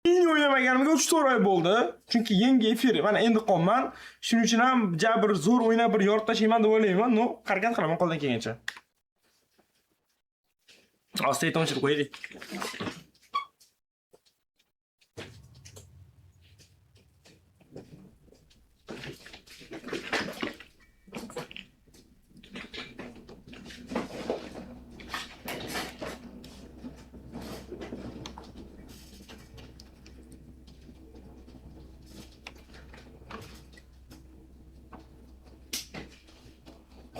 Yeni o'ynamaganimga 3-4 oy bo'ldi. Chunki yangi efir. Mana endi qolman. Shuning uchun ham jabr zo'r o'ynab bir yorib tashlayman deb o'ylayman. No, harakat qilaman qo'ldan kelgancha. Asta o'chirib qo'yaylik.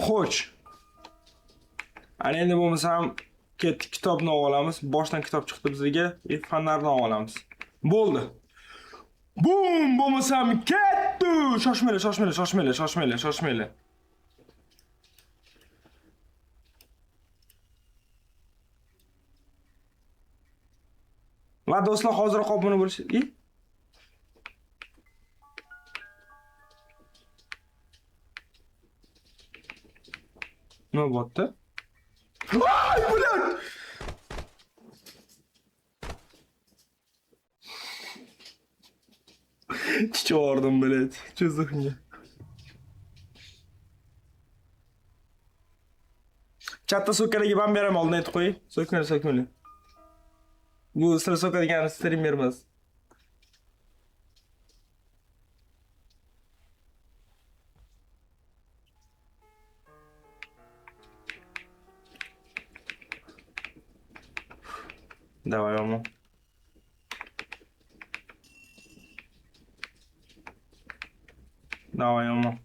Xo'sh. Ana endi bo'lmasam ketdik kitobni olamiz. Boshdan kitob chiqdi bizga. Fanlarni olamiz. Bo'ldi. Bum bo'lmasam ketdi. Shoshmanglar. Va do'stlar, hozir obuna bo'lish. Nima bo'pti? Ay, bular! Chichordim, блядь. Что за хуйня? Chatda so'kkaniga ban beraman, oldin aytib qo'y. So'kmanglar. Bu sira so'kadigan streamer emas. Давай, Омо. Давай, Омо.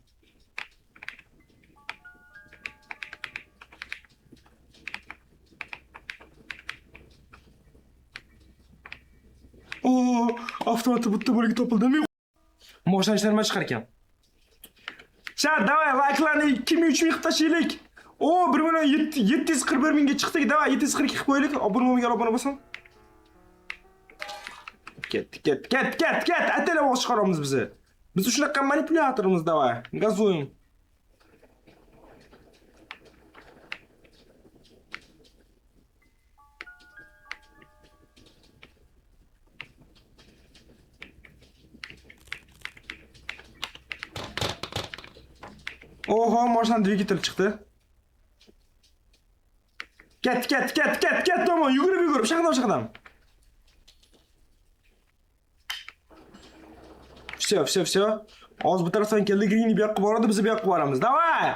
Oo, avtomatı bitta bo'lagi topildi. Men moshina ishlarma chiqar ekan. Chat, давай, like'larni 2000-3000 qilib tashlaylik. O, 1.741 mingga chiqdik. Давай, 742 qilib qo'yaylik. Obuna obuna bo'lsin. Ket. Atela bosh chiqaramiz bizni. Biz shunaqa manipulyatorimiz, давай. Газуем. Oho, mashina dvigatel chiqdi. Ket, tomon yugurib, shaqdam. Все. Hozir bu tarafdan keldi, Green'i bu yoqqa boradi, biz bu yoqqa boramiz. Davay!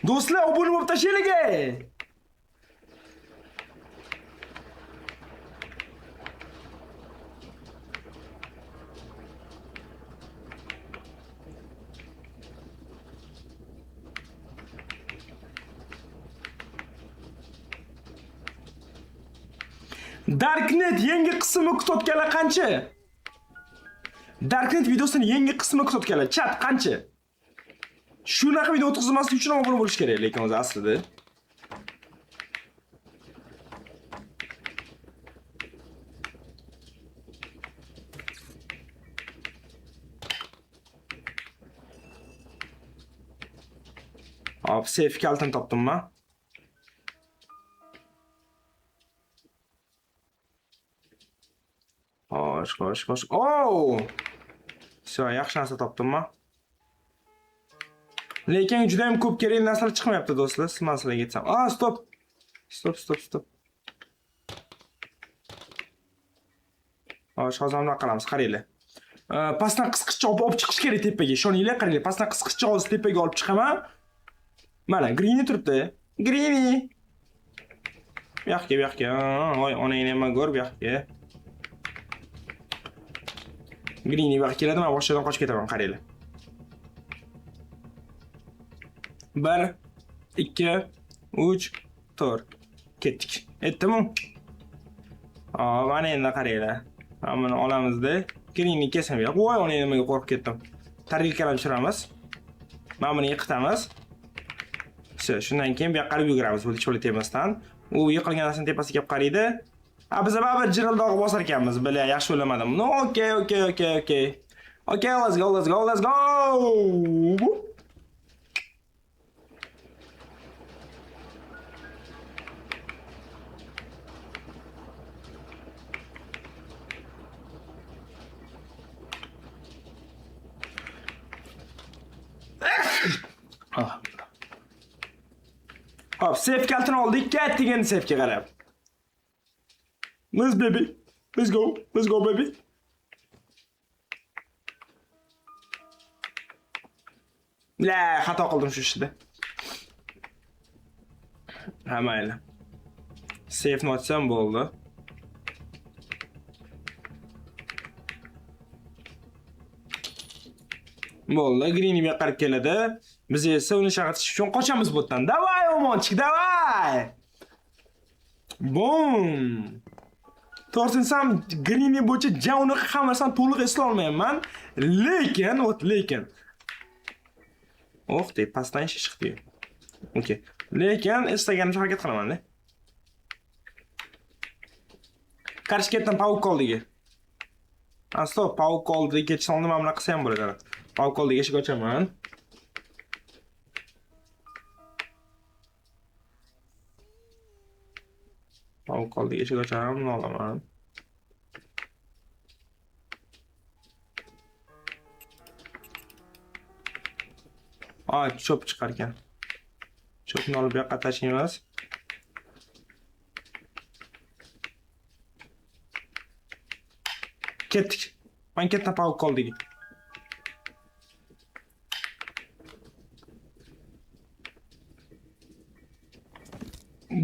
Do'stlar, obuna bo'lib tashlaylik. Darknet yangi qismi kutotganlar qancha? Darknet videosining yangi qismi kutotganlar chat qancha? Shunaqa video o'tkazmaslik uchun obuna bo'lish kerak, lekin o'zi aslida. Hop, safe kaltan topdimmi? Xo'sh. Oh! Все, yaxshi narsa topdimmi? Lekin juda ham ko'p kerak narsalar chiqmayapti, do'stlar. Siz masalaga aytsam. Stop. Xo'sh, hozir nima qilamiz? Qaranglar. Pastdan qisqichcha olib chiqish kerak tepaga. Ishoninglar, qaranglar. Pastdan qisqichcha hozir tepaga olib chiqaman. Mana, Greeny turibdi. Greeny. Bu yoqqa. Voy, onangni ham ko'r, bu yoqqa. Greeny vaqt keladi, men boshqadan qochib ketaman, qaranglar. 1 2 3 4 ketdik. Aytdimmi? Mana endi qaranglar. Buni olamizda. Greeny kesam yo'q. Voy, ona nimaga qo'rqib ketdim. Tarelkalarni tushiramiz. Mana buni yiqitamiz. Shundan keyin bu yoqqa yuguramiz, bu cho'li temasdan. U yiqilgan narsaning tepasiga kelib qaraydi. Biz baribir jirildog'i bosar ekanmiz. Bila, yaxshi o'ylamadim. No, okay. Okay, let's go. Hop, save kaltini oldik. Ketdik endi save'ga qarab. Let's baby. Let's go. Let's go baby. La, xato qildim shu ishda. Ha, mayli. Save notsam bo'ldi. Bo'ldi, Greeny bu yoqqa keladi. Biz esa uni shag'atish uchun qochamiz bu yerdan. Davay, omonchik, davay! Boom! To'g'risini Greeny bo'yicha uni hammasini to'liq eslay olmayman, lekin deb pastdan ish chiqdi. Okay. Lekin eslaganimcha harakat qilaman-da. Qarshi ketdim pavuk oldiga. Stop, pavuk oldiga ketsam nima bilan qilsam bo'ladi. Pavuk oldiga eshik ochaman. Pavuk oldiga eshik ochaman, buni olaman. Cho'p chiqar ekan. Cho'pni olib bu yoqqa tashlaymiz. Ketdik. Men ketdim pavuk oldiga.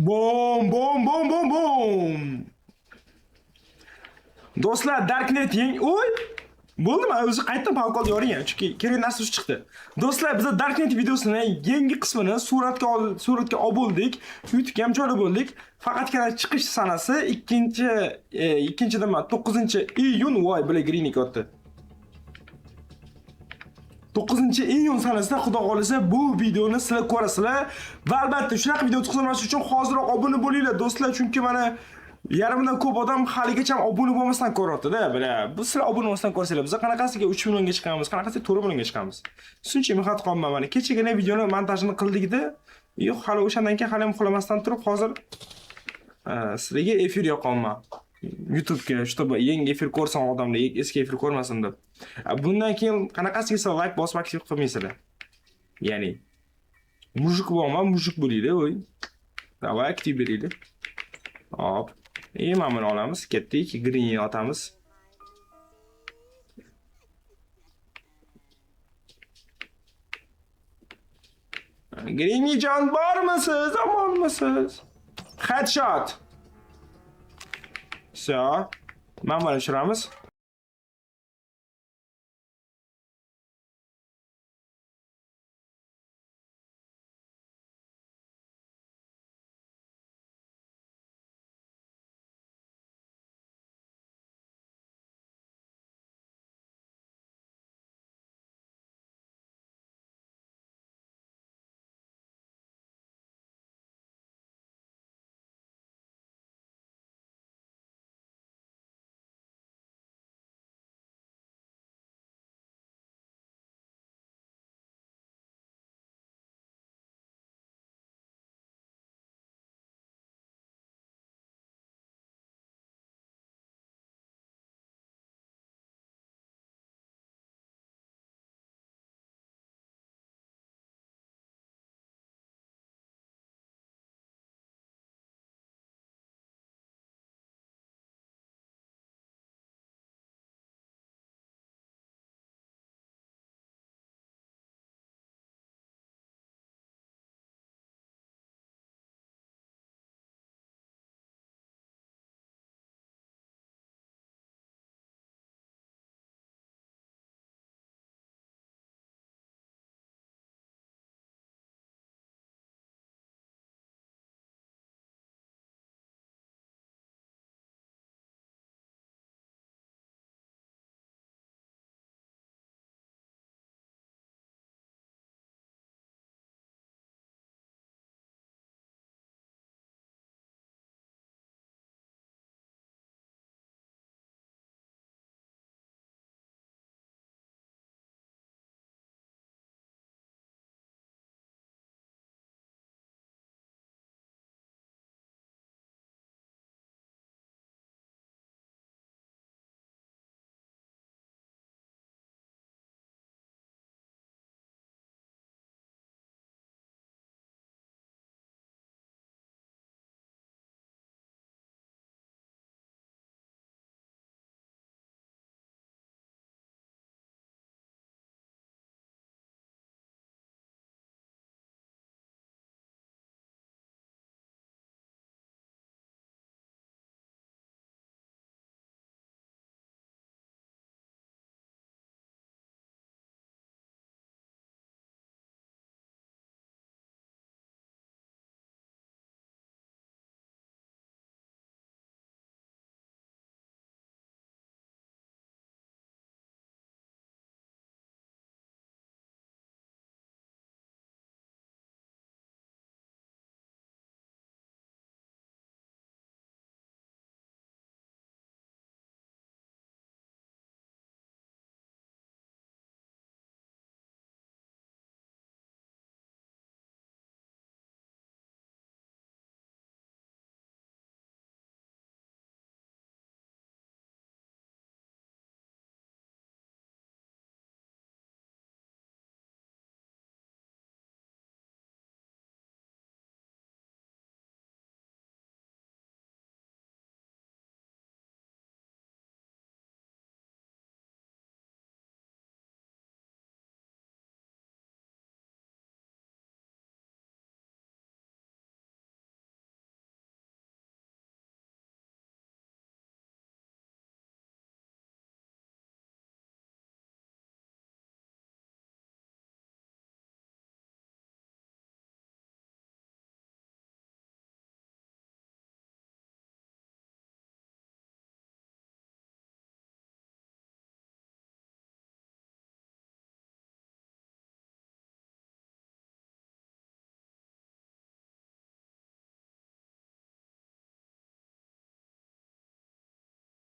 Bom. Do'stlar, Darknet Oy! Bo'ldimi? O'zi qaytdan pavuk oldi yoring, chunki kerak narsa chiqdi. Do'stlar, biz Darknet videosini yangi qismini suratga oldik. YouTube'ga ham joylab bo'ldik. Faqatgina chiqish sanasi 9-iyun voy, bular Greeny o'tdi. 9-iyun sanasida xudo xolisa bu videoni sizlar ko'rasizlar. Va albatta shunaqa video chiqarmoq uchun hozirroq obuna bo'linglar do'stlar, chunki mana yarimdan ko'p odam haligacha obuna bo'lmasdan ko'ryapti-da, bilar. Bu sizlar obuna bo'lmasdan ko'rsanglar, biz qanaqasiga 3 millionga chiqamiz, qanaqasiga 4 millionga chiqamiz. Shuncha mehnat qilganman mana. Kechagina videoni montajini qildik-da. Yo'q, hali o'shandan keyin hali ham uxlamasdan turib, hozir sizlarga efir yoqolman. YouTube'ga, чтобы yangi efir ko'rsin odamlar, eski efir ko'rmasin deb. Bundan keyin qanaqasiga sizlar like bosib aktiv qilmaysizlar. Ya'ni mujik bo'lma, mujik bo'linglar, o'y. Davay aktiv beringlar. Hop. Mana buni olamiz, ketdik, Greeny otamiz. Greeny jon bormisiz, omonmisiz? Headshot. So, mana buni tushiramiz.